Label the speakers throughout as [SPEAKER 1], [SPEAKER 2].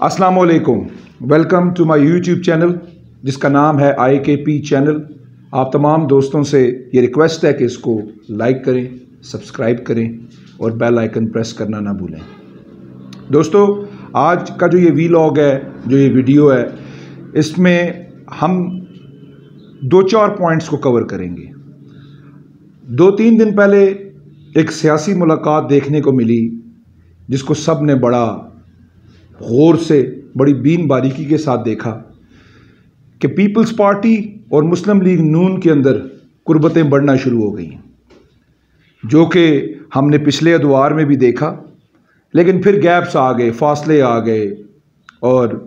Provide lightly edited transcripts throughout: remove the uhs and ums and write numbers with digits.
[SPEAKER 1] अस्सलाम वालेकुम, welcome to my YouTube channel जिसका नाम है IKP चैनल। आप तमाम दोस्तों से ये रिक्वेस्ट है कि इसको लाइक करें, सब्सक्राइब करें और बेल आइकन प्रेस करना ना भूलें। दोस्तों, आज का जो ये वीलॉग है, जो ये वीडियो है, इसमें हम 2-4 पॉइंट्स को कवर करेंगे। 2-3 दिन पहले एक सियासी मुलाकात देखने को मिली जिसको सब ने बड़ा गौर से, बड़ी बीन बारीकी के साथ देखा कि पीपल्स पार्टी और मुस्लिम लीग नून के अंदर कुर्बतें बढ़ना शुरू हो गई, जो कि हमने पिछले अदवार में भी देखा। लेकिन फिर गैप्स आ गए, फासले आ गए और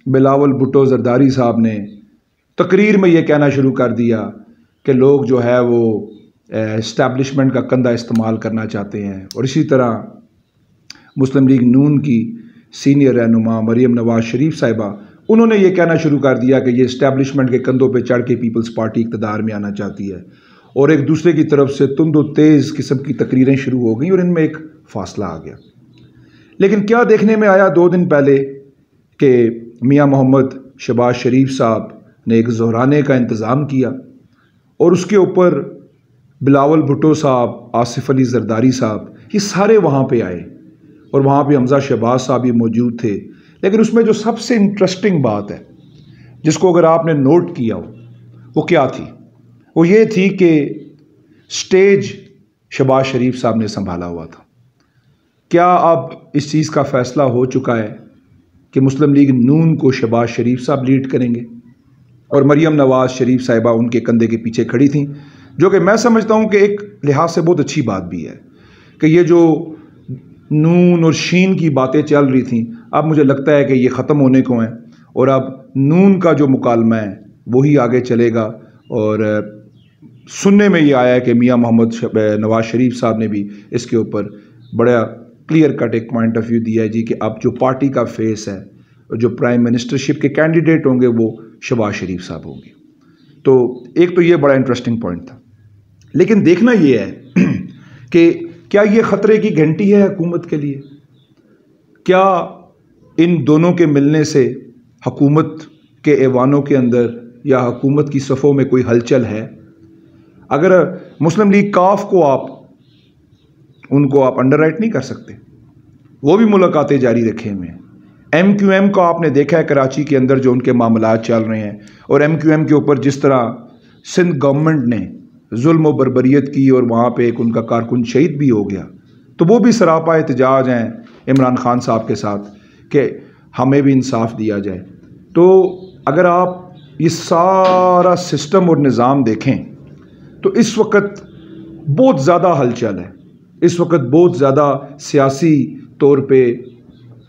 [SPEAKER 1] बिलावल भुट्टो जरदारी साहब ने तकरीर में ये कहना शुरू कर दिया कि लोग जो है वो एस्टैब्लिशमेंट का कंधा इस्तेमाल करना चाहते हैं। और इसी तरह मुस्लिम लीग नून की सीनियर रहनुमा मरियम नवाज शरीफ साहिबा, उन्होंने ये कहना शुरू कर दिया कि ये इस्टेब्लिशमेंट के कंधों पे चढ़ के पीपल्स पार्टी इक़्तिदार में आना चाहती है। और एक दूसरे की तरफ से तुंदो तेज़ किस्म की तकरीरें शुरू हो गई और इनमें एक फासला आ गया। लेकिन क्या देखने में आया 2 दिन पहले कि मियाँ मोहम्मद शहबाज शरीफ साहब ने एक ज़ोहराने का इंतज़ाम किया और उसके ऊपर बिलावल भुट्टो साहब, आसिफ अली जरदारी साहब, ये सारे वहाँ पे आए और वहाँ पे हमजा शहबाज साहब भी मौजूद थे। लेकिन उसमें जो सबसे इंटरेस्टिंग बात है, जिसको अगर आपने नोट किया हो, वो क्या थी? वो ये थी कि स्टेज शहबाज शरीफ साहब ने संभाला हुआ था। क्या अब इस चीज़ का फ़ैसला हो चुका है कि मुस्लिम लीग नून को शहबाज शरीफ साहब लीड करेंगे और मरियम नवाज शरीफ साहिबा उनके कंधे के पीछे खड़ी थी, जो कि मैं समझता हूँ कि एक लिहाज से बहुत अच्छी बात भी है कि ये जो नून और शीन की बातें चल रही थी, अब मुझे लगता है कि ये ख़त्म होने को हैं और अब नून का जो मुकालमा है वही आगे चलेगा। और सुनने में ये आया है कि मियाँ मोहम्मद नवाज शरीफ साहब ने भी इसके ऊपर बड़ा क्लियर कट एक पॉइंट ऑफ व्यू दिया है जी कि अब जो पार्टी का फेस है, जो प्राइम मिनिस्टरशिप के कैंडिडेट होंगे वो शहबाज शरीफ साहब होंगे। तो एक तो ये बड़ा इंटरेस्टिंग पॉइंट था। लेकिन देखना ये है कि क्या ये ख़तरे की घंटी है हुकूमत के लिए? क्या इन दोनों के मिलने से हुकूमत के ऐवानों के अंदर या हुकूमत की सफ़ों में कोई हलचल है? अगर मुस्लिम लीग काफ को उनको आप अंडरराइट नहीं कर सकते, वो भी मुलाकातें जारी रखे हुए हैं। MQM को आपने देखा है कराची के अंदर जो उनके मामलात चल रहे हैं, और MQM के ऊपर जिस तरह सिंध गवर्नमेंट ने जुल्म व बर्बरियत की और वहाँ पे एक उनका कारकुन शहीद भी हो गया, तो वो भी सरापा एहतजाज हैं इमरान खान साहब के साथ कि हमें भी इंसाफ दिया जाए। तो अगर आप ये सारा सिस्टम और निज़ाम देखें तो इस वक्त बहुत ज़्यादा हलचल है। इस वक्त बहुत ज़्यादा सियासी तौर पे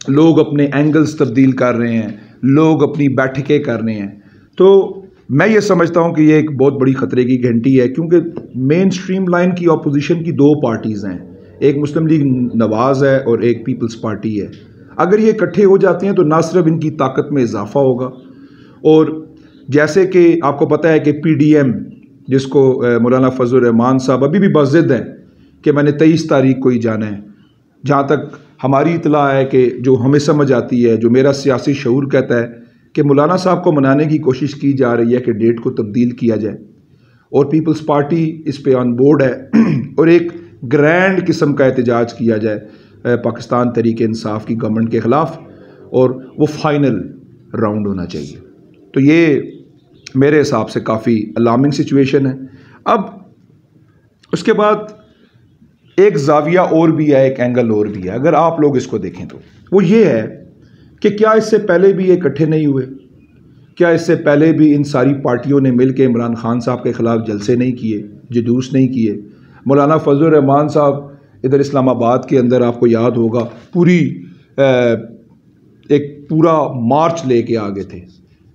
[SPEAKER 1] लोग अपने एंगल्स तब्दील कर रहे हैं, लोग अपनी बैठकें कर रहे हैं। तो मैं ये समझता हूँ कि ये एक बहुत बड़ी ख़तरे की घंटी है, क्योंकि मेन स्ट्रीम लाइन की अपोजिशन की 2 पार्टीज़ हैं, एक मुस्लिम लीग नवाज़ है और एक पीपल्स पार्टी है। अगर ये इकट्ठे हो जाते हैं तो ना सिर्फ इनकी ताकत में इजाफा होगा, और जैसे कि आपको पता है कि PDM, जिसको मौलाना फजल रहमान साहब अभी भी बज़िद हैं कि मैंने 23 तारीख को ही जाना है, जहाँ तक हमारी इतला है कि जो हमें समझ आती है, जो मेरा सियासी शऊर कहता है कि मौलाना साहब को मनाने की कोशिश की जा रही है कि डेट को तब्दील किया जाए, और पीपल्स पार्टी इस पे ऑन बोर्ड है और एक ग्रैंड किस्म का एहतजाज किया जाए पाकिस्तान तहरीक इंसाफ की गवर्नमेंट के ख़िलाफ़, और वो फाइनल राउंड होना चाहिए। तो ये मेरे हिसाब से काफ़ी अलार्मिंग सिचुएशन है। अब उसके बाद एक जाविया और भी है, एक एंगल और भी है, अगर आप लोग इसको देखें तो वो ये है कि क्या इससे पहले भी ये इकट्ठे नहीं हुए? क्या इससे पहले भी इन सारी पार्टियों ने मिल के इमरान खान साहब के ख़िलाफ़ जलसे नहीं किए, जुलूस नहीं किए? मौलाना फजल रहमान साहब इधर इस्लामाबाद के अंदर, आपको याद होगा, एक पूरा मार्च लेके आ गए थे,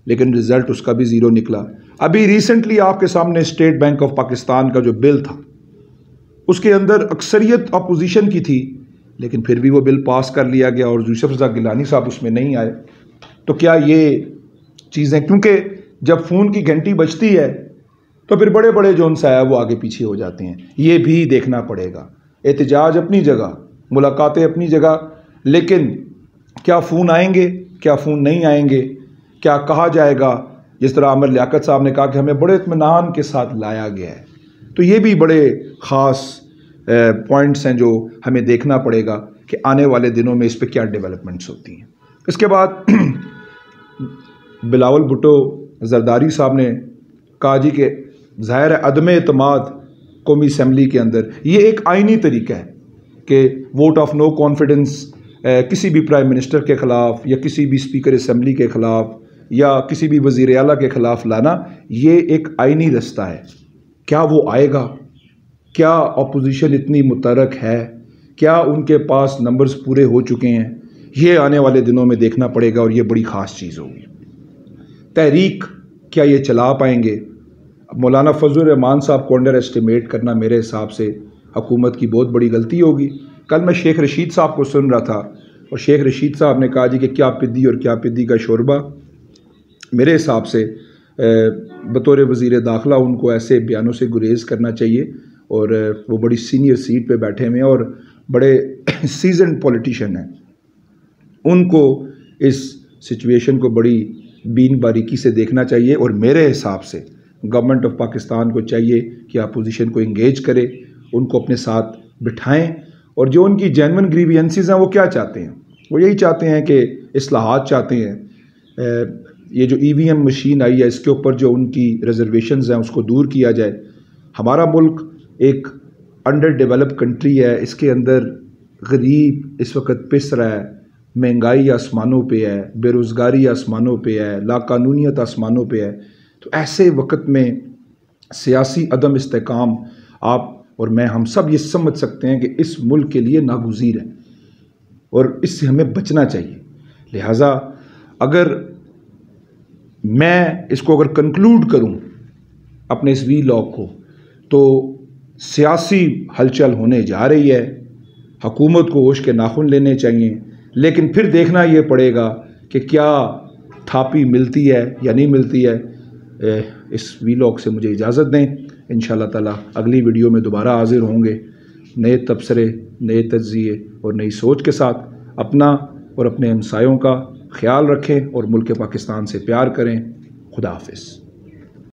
[SPEAKER 1] लेकिन रिज़ल्ट उसका भी ज़ीरो निकला। अभी रिसेंटली आपके सामने स्टेट बैंक ऑफ पाकिस्तान का जो बिल था, उसके अंदर अक्सरियत अपोजिशन की थी, लेकिन फिर भी वो बिल पास कर लिया गया और यूसुफ रज़ा गिलानी साहब उसमें नहीं आए। तो क्या ये चीज़ें, क्योंकि जब फ़ोन की घंटी बजती है तो फिर बड़े बड़े जो उनसे है वो आगे पीछे हो जाते हैं, ये भी देखना पड़ेगा। एहतजाज अपनी जगह, मुलाकातें अपनी जगह, लेकिन क्या फ़ोन आएंगे, کیا فون نہیں آئیں گے، کیا کہا جائے گا، جس طرح عامر لیاقت صاحب نے کہا کہ ہمیں بڑے اطمینان کے ساتھ لایا گیا ہے. تو یہ بھی بڑے خاص پوائنٹس ہیں جو ہمیں دیکھنا پڑے گا کہ آنے والے دنوں میں اس پہ کیا ڈیولپمنٹس ہوتی ہیں. اس کے بعد بلاول بھٹو زرداری صاحب نے کہا جی کہ ظاہر ہے عدم اعتماد قومی اسمبلی کے اندر یہ ایک آئینی طریقہ ہے کہ ووٹ آف نو کانفیڈنس کسی بھی پرائم منسٹر کے خلاف یا کسی بھی اسپیکر اسمبلی کے خلاف یا کسی بھی وزیر اعلیٰ کے خلاف لانا، یہ ایک آئینی رستہ ہے. کیا وہ آئے گا؟ کیا اپوزیشن اتنی متحرک ہے؟ کیا ان کے پاس نمبرز پورے ہو چکے ہیں؟ یہ آنے والے دنوں میں دیکھنا پڑے گا اور یہ بڑی خاص چیز ہوگی. تحریک کیا یہ چلا پائیں گے؟ مولانا فضل الرحمان صاحب کو انڈر ایسٹیمیٹ کرنا میرے حساب سے حکومت کی بہت بڑی غلطی ہوگی. کل میں شیخ رشید صاحب کو سن رہا تھا اور شیخ رشید صاحب نے کہا جی کہ کیا پدی اور کیا پدی کا شوربہ. میرے حساب سے بطور وزیر داخلہ ان کو ایسے بیانوں سے گریز کرنا چاہیے، اور وہ بڑی سینئر سیٹ پہ بیٹھے ہوئے ہیں اور بڑے سیزنڈ پولیٹیشین ہیں. ان کو اس سچویشن کو بڑی بین باریکی سے دیکھنا چاہیے، اور میرے حساب سے گورنمنٹ آف پاکستان کو چاہیے کہ اپوزیشن کو انگیج کرے، ان کو اپنے ساتھ بٹھائیں، اور جو ان کی جینون گریوینسز ہیں وہ کیا چاہتے ہیں؟ وہ یہی چاہتے ہیں کہ اصلاحات چاہتے ہیں. یہ جو EVM مشین آئی ہے اس کے اوپر جو ان کی ریزرویشنز ہیں اس کو دور کیا جائے. ہمارا ملک ایک انڈر ڈیولپ کنٹری ہے، اس کے اندر غریب اس وقت پس رہا ہے، مہنگائی آسمانوں پہ ہے، بے روزگاری آسمانوں پہ ہے، لا قانونیت آسمانوں پہ ہے. تو ایسے وقت میں سیاسی عدم استحکام آپ اور میں ہم سب یہ سمجھ سکتے ہیں کہ اس ملک کے لیے ناگزیر ہے اور اس سے ہمیں بچنا چاہیے. لہٰذا اگر میں اس کو اگر کنکلوڈ کروں اپنے اس وی لاگ کو، تو سیاسی ہلچل ہونے جا رہی ہے. حکومت کو ہوش کے ناخن لینے چاہیے، لیکن پھر دیکھنا یہ پڑے گا کہ کیا تھاپی ملتی ہے یا نہیں ملتی ہے. اس وی لاگ سے مجھے اجازت دیں. انشاءاللہ تعالی اگلی ویڈیو میں دوبارہ حاضر ہوں گے نئے تبصرے، نئے تجزیے اور نئی سوچ کے ساتھ. اپنا اور اپنے ہمسایوں کا خیال رکھیں اور ملک پاکستان سے پیار کریں. خدا حافظ.